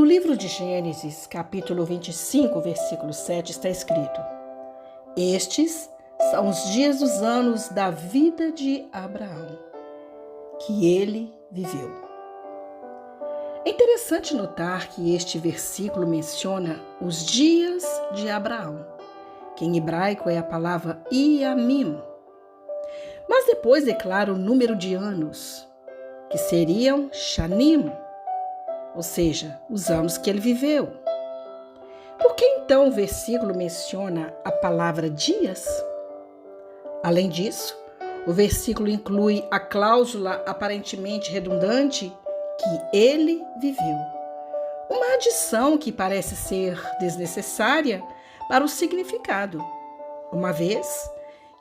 livro de Gênesis, capítulo 25, versículo 7, está escrito: Estes são os dias dos anos da vida de Abraão, que ele viveu. É interessante notar que este versículo menciona os dias de Abraão, que em hebraico é a palavra Yamim, mas depois declara o número de anos, que seriam Shanim, ou seja, os anos que ele viveu. Por que então o versículo menciona a palavra dias? Além disso, o versículo inclui a cláusula aparentemente redundante que ele viveu. Uma adição que parece ser desnecessária para o significado, uma vez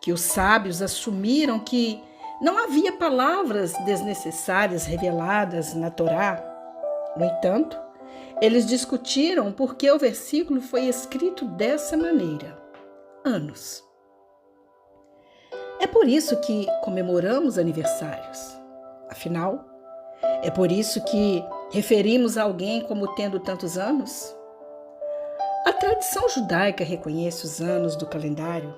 que os sábios assumiram que não havia palavras desnecessárias reveladas na Torá. No entanto, eles discutiram por que o versículo foi escrito dessa maneira: anos. É por isso que comemoramos aniversários. Afinal, é por isso que referimos a alguém como tendo tantos anos? A tradição judaica reconhece os anos do calendário,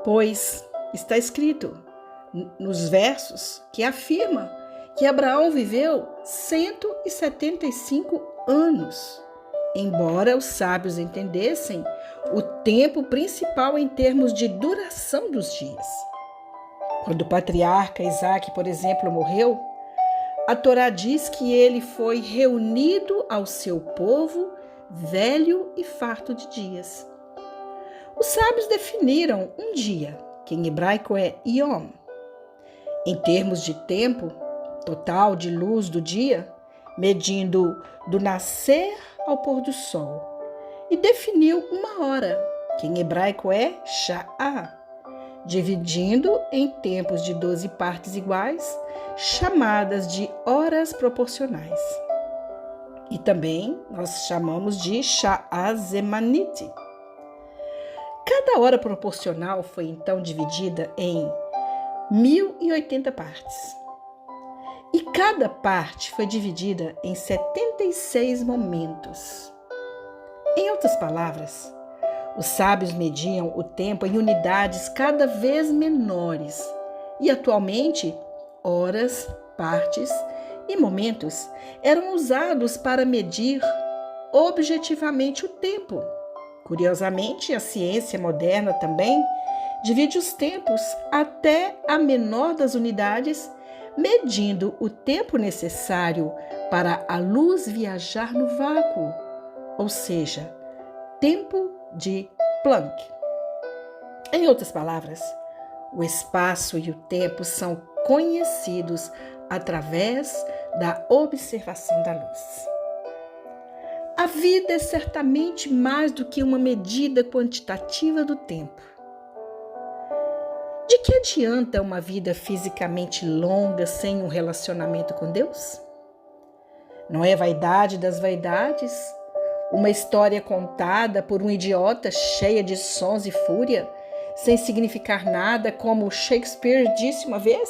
pois está escrito nos versos que afirma que Abraão viveu 175 anos, embora os sábios entendessem o tempo principal em termos de duração dos dias. Quando o patriarca Isaac, por exemplo, morreu, a Torá diz que ele foi reunido ao seu povo, velho e farto de dias. Os sábios definiram um dia, que em hebraico é Yom, em termos de tempo total de luz do dia, medindo do nascer ao pôr do sol, e definiu uma hora, que em hebraico é Sha'ah, dividindo em tempos de 12 partes iguais, chamadas de horas proporcionais. E também nós chamamos de Sha'ah Zemanit. Cada hora proporcional foi então dividida em 1080 partes. E cada parte foi dividida em 76 momentos. Em outras palavras, os sábios mediam o tempo em unidades cada vez menores e atualmente horas, partes e momentos eram usados para medir objetivamente o tempo. Curiosamente, a ciência moderna também divide os tempos até a menor das unidades, medindo o tempo necessário para a luz viajar no vácuo, ou seja, tempo de Planck. Em outras palavras, o espaço e o tempo são conhecidos através da observação da luz. A vida é certamente mais do que uma medida quantitativa do tempo. De que adianta uma vida fisicamente longa sem um relacionamento com Deus? Não é vaidade das vaidades? Uma história contada por um idiota cheia de sons e fúria, sem significar nada, como Shakespeare disse uma vez?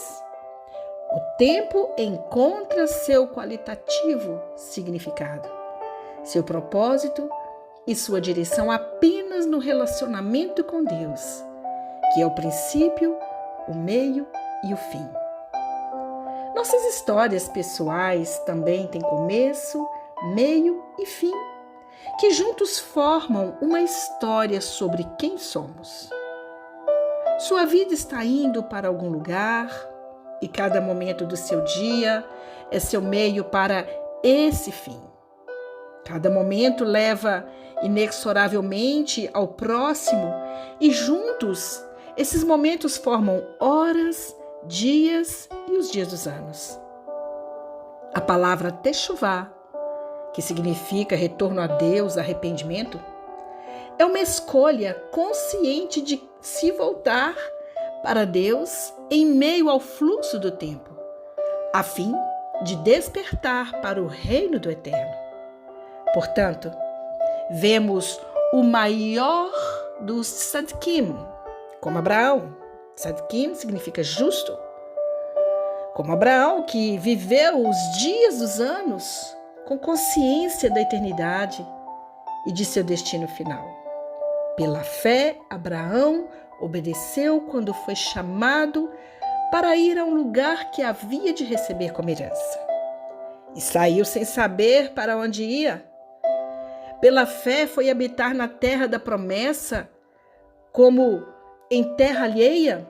O tempo encontra seu qualitativo significado, seu propósito e sua direção apenas no relacionamento com Deus, que é o princípio, o meio e o fim. Nossas histórias pessoais também têm começo, meio e fim, que juntos formam uma história sobre quem somos. Sua vida está indo para algum lugar e cada momento do seu dia é seu meio para esse fim. Cada momento leva inexoravelmente ao próximo e juntos esses momentos formam horas, dias e os dias dos anos. A palavra Teshuvá, que significa retorno a Deus, arrependimento, é uma escolha consciente de se voltar para Deus em meio ao fluxo do tempo, a fim de despertar para o reino do eterno. Portanto, vemos o maior dos tzadikim, como Abraão. Tzadikim significa justo. Como Abraão, que viveu os dias dos anos com consciência da eternidade e de seu destino final. Pela fé, Abraão obedeceu quando foi chamado para ir a um lugar que havia de receber como herança. E saiu sem saber para onde ia. Pela fé foi habitar na terra da promessa, como em terra alheia,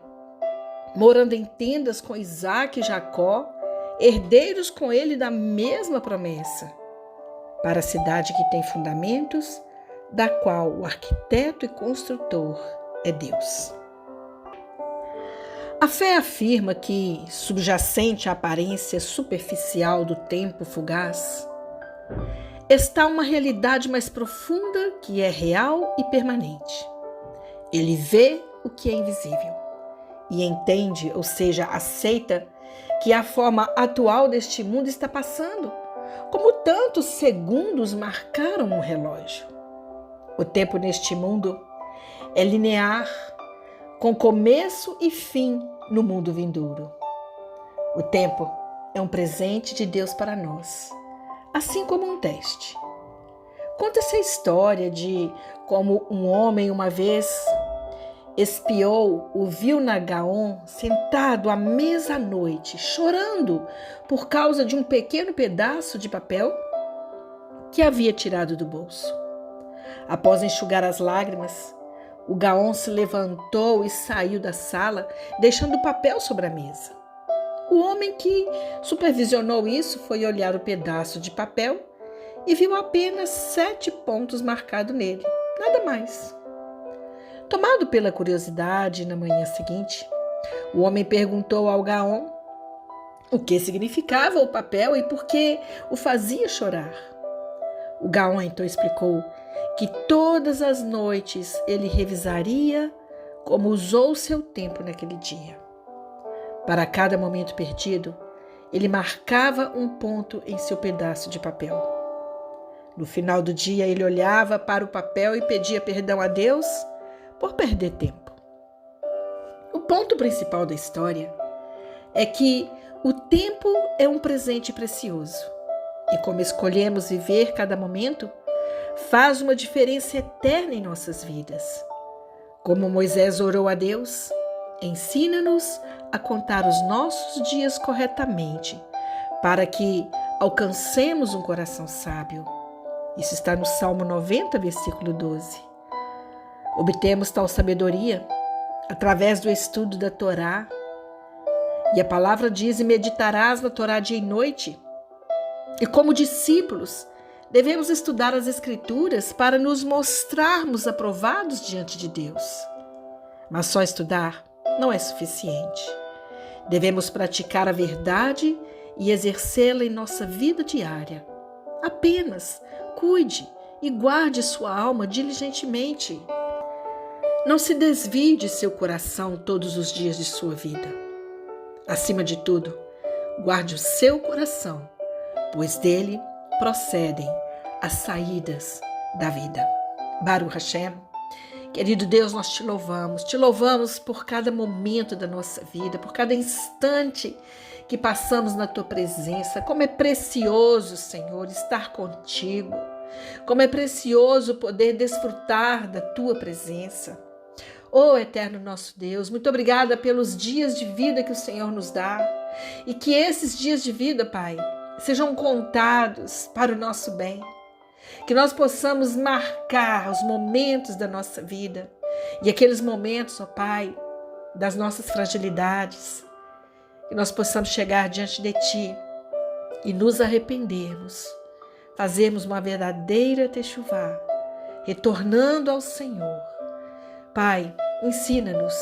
morando em tendas com Isaque e Jacó, herdeiros com ele da mesma promessa, para a cidade que tem fundamentos, da qual o arquiteto e construtor é Deus. A fé afirma que, subjacente à aparência superficial do tempo fugaz, está uma realidade mais profunda que é real e permanente. Ele vê o que é invisível e entende, ou seja, aceita que a forma atual deste mundo está passando, como tantos segundos marcaram um relógio. O tempo neste mundo é linear, com começo e fim no mundo vindouro. O tempo é um presente de Deus para nós, assim como um teste. Conta-se a história de como um homem uma vez espiou o Vilna Gaon sentado à mesa à noite, chorando por causa de um pequeno pedaço de papel que havia tirado do bolso. Após enxugar as lágrimas, o Gaon se levantou e saiu da sala, deixando o papel sobre a mesa. O homem que supervisionou isso foi olhar o pedaço de papel e viu apenas 7 pontos marcados nele, nada mais. Tomado pela curiosidade, na manhã seguinte, o homem perguntou ao Gaon o que significava o papel e por que o fazia chorar. O Gaon então explicou que todas as noites ele revisaria como usou seu tempo naquele dia. Para cada momento perdido, ele marcava um ponto em seu pedaço de papel. No final do dia, ele olhava para o papel e pedia perdão a Deus por perder tempo. O ponto principal da história é que o tempo é um presente precioso e como escolhemos viver cada momento, faz uma diferença eterna em nossas vidas. Como Moisés orou a Deus, ensina-nos a contar os nossos dias corretamente, para que alcancemos um coração sábio. Isso está no Salmo 90, versículo 12. Obtemos tal sabedoria através do estudo da Torá. E a palavra diz: e meditarás na Torá dia e noite. E como discípulos, devemos estudar as Escrituras para nos mostrarmos aprovados diante de Deus. Mas só estudar não é suficiente. Devemos praticar a verdade e exercê-la em nossa vida diária. Apenas cuide e guarde sua alma diligentemente. Não se desvie de seu coração todos os dias de sua vida. Acima de tudo, guarde o seu coração, pois dele procedem as saídas da vida. Baruch Hashem. Querido Deus, nós te louvamos por cada momento da nossa vida, por cada instante que passamos na tua presença. Como é precioso, Senhor, estar contigo. Como é precioso poder desfrutar da tua presença. Oh, eterno nosso Deus, muito obrigada pelos dias de vida que o Senhor nos dá e que esses dias de vida, Pai, sejam contados para o nosso bem. Que nós possamos marcar os momentos da nossa vida e aqueles momentos, ó Pai, das nossas fragilidades. Que nós possamos chegar diante de Ti e nos arrependermos, fazermos uma verdadeira techuvá, retornando ao Senhor. Pai, ensina-nos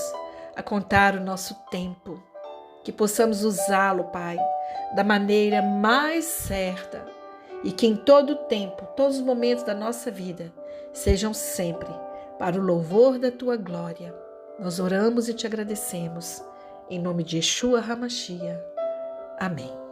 a contar o nosso tempo, que possamos usá-lo, Pai, da maneira mais certa e que em todo o tempo, todos os momentos da nossa vida, sejam sempre para o louvor da Tua glória. Nós oramos e Te agradecemos, em nome de Yeshua HaMashiach. Amém.